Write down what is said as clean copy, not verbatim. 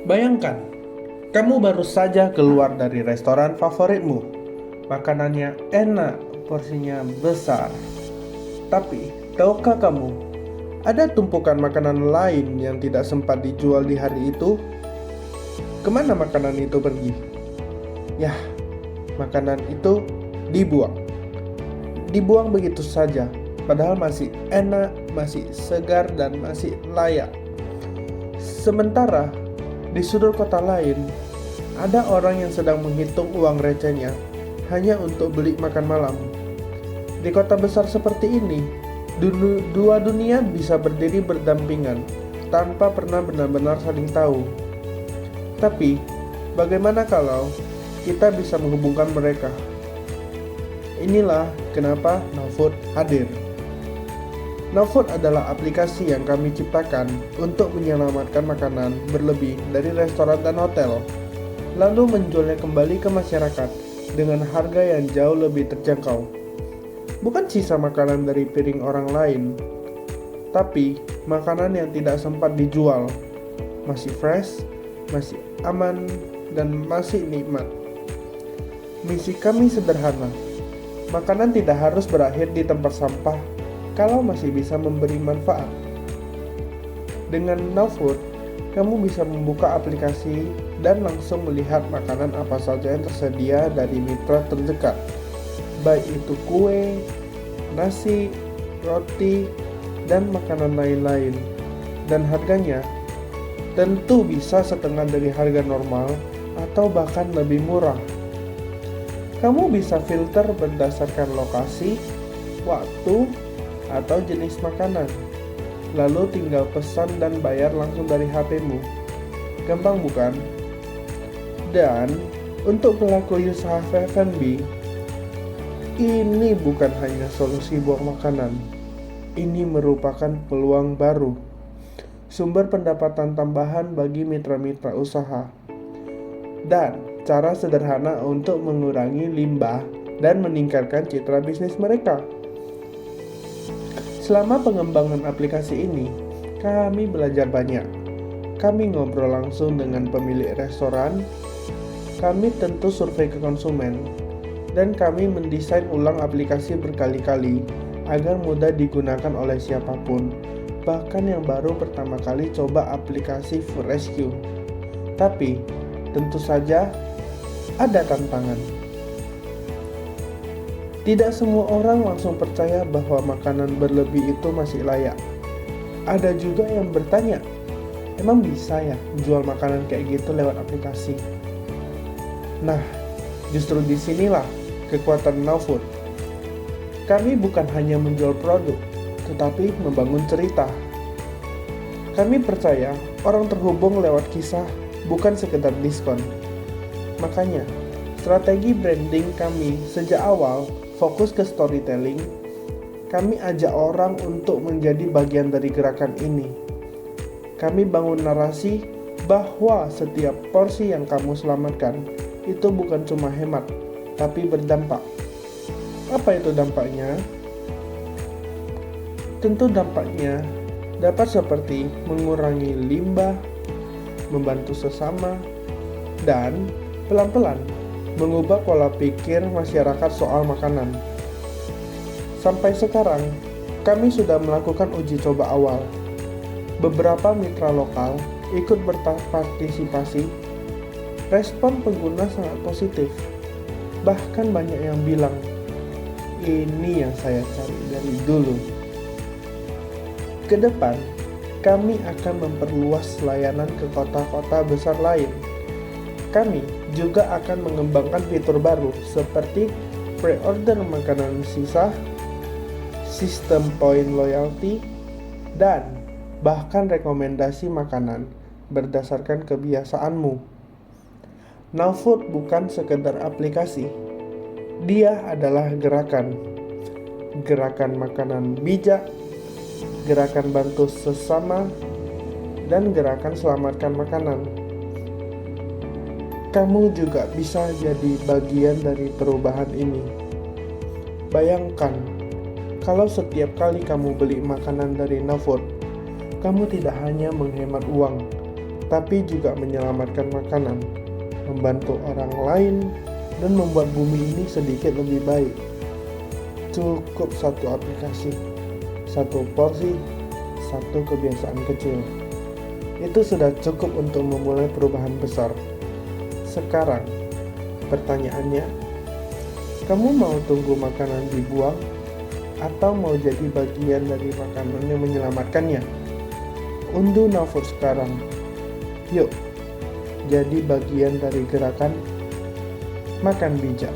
Bayangkan, kamu baru saja keluar dari restoran favoritmu. Makanannya enak, porsinya besar. Tapi, tahukah kamu, ada tumpukan makanan lain yang tidak sempat dijual di hari itu? Kemana makanan itu pergi? Yah, makanan itu dibuang. Dibuang begitu saja, padahal masih enak, masih segar, dan masih layak. Sementara, di sudut kota lain, ada orang yang sedang menghitung uang recehnya hanya untuk beli makan malam. Di kota besar seperti ini, dua dunia bisa berdiri berdampingan tanpa pernah benar-benar saling tahu. Tapi, bagaimana kalau kita bisa menghubungkan mereka? Inilah kenapa Nowfood hadir. Nowfood adalah aplikasi yang kami ciptakan untuk menyelamatkan makanan berlebih dari restoran dan hotel, lalu menjualnya kembali ke masyarakat dengan harga yang jauh lebih terjangkau. Bukan sisa makanan dari piring orang lain, tapi makanan yang tidak sempat dijual, masih fresh, masih aman, dan masih nikmat. Misi kami sederhana. Makanan tidak harus berakhir di tempat sampah kalau masih bisa memberi manfaat. Dengan Nowfood, kamu bisa membuka aplikasi dan langsung melihat makanan apa saja yang tersedia dari mitra terdekat, baik itu kue, nasi, roti, dan makanan lain-lain. Dan harganya tentu bisa setengah dari harga normal atau bahkan lebih murah. Kamu bisa filter berdasarkan lokasi, waktu, atau jenis makanan. Lalu tinggal pesan dan bayar langsung dari HP-mu. Gampang bukan? Dan untuk pelaku usaha F&B, ini bukan hanya solusi buang makanan. Ini merupakan peluang baru, sumber pendapatan tambahan bagi mitra-mitra usaha, dan cara sederhana untuk mengurangi limbah dan meningkatkan citra bisnis mereka. Selama pengembangan aplikasi ini, kami belajar banyak. Kami ngobrol langsung dengan pemilik restoran, kami tentu survei ke konsumen, dan kami mendesain ulang aplikasi berkali-kali agar mudah digunakan oleh siapapun, bahkan yang baru pertama kali coba aplikasi Food Rescue. Tapi, tentu saja ada tantangan. Tidak semua orang langsung percaya bahwa makanan berlebih itu masih layak. Ada juga yang bertanya, emang bisa ya jual makanan kayak gitu lewat aplikasi? Nah, justru disinilah kekuatan Nowfood. Kami bukan hanya menjual produk, tetapi membangun cerita. Kami percaya orang terhubung lewat kisah, bukan sekedar diskon. Makanya, strategi branding kami sejak awal fokus ke storytelling. Kami ajak orang untuk menjadi bagian dari gerakan ini. Kami bangun narasi bahwa setiap porsi yang kamu selamatkan itu bukan cuma hemat, tapi berdampak. Apa itu dampaknya? Tentu dampaknya dapat seperti mengurangi limbah, membantu sesama, dan pelan-pelan mengubah pola pikir masyarakat soal makanan. Sampai sekarang, kami sudah melakukan uji coba awal. Beberapa mitra lokal ikut berpartisipasi. Respon pengguna sangat positif. Bahkan banyak yang bilang, ini yang saya cari dari dulu. Ke depan, kami akan memperluas layanan ke kota-kota besar lain. Kami juga akan mengembangkan fitur baru seperti pre-order makanan sisa, sistem poin loyalty, dan bahkan rekomendasi makanan berdasarkan kebiasaanmu. Nowfood bukan sekedar aplikasi, dia adalah gerakan. Gerakan makanan bijak, gerakan bantu sesama, dan gerakan selamatkan makanan. Kamu juga bisa jadi bagian dari perubahan ini. Bayangkan, kalau setiap kali kamu beli makanan dari Nowfood, kamu tidak hanya menghemat uang, tetapi juga menyelamatkan makanan, membantu orang lain, dan membuat bumi ini sedikit lebih baik. Cukup satu aplikasi, satu porsi, satu kebiasaan kecil. Itu sudah cukup untuk memulai perubahan besar. Sekarang, pertanyaannya, kamu mau tunggu makanan dibuang atau mau jadi bagian dari makanan yang menyelamatkannya? Unduh nafas sekarang. Yuk, jadi bagian dari gerakan makan bijak.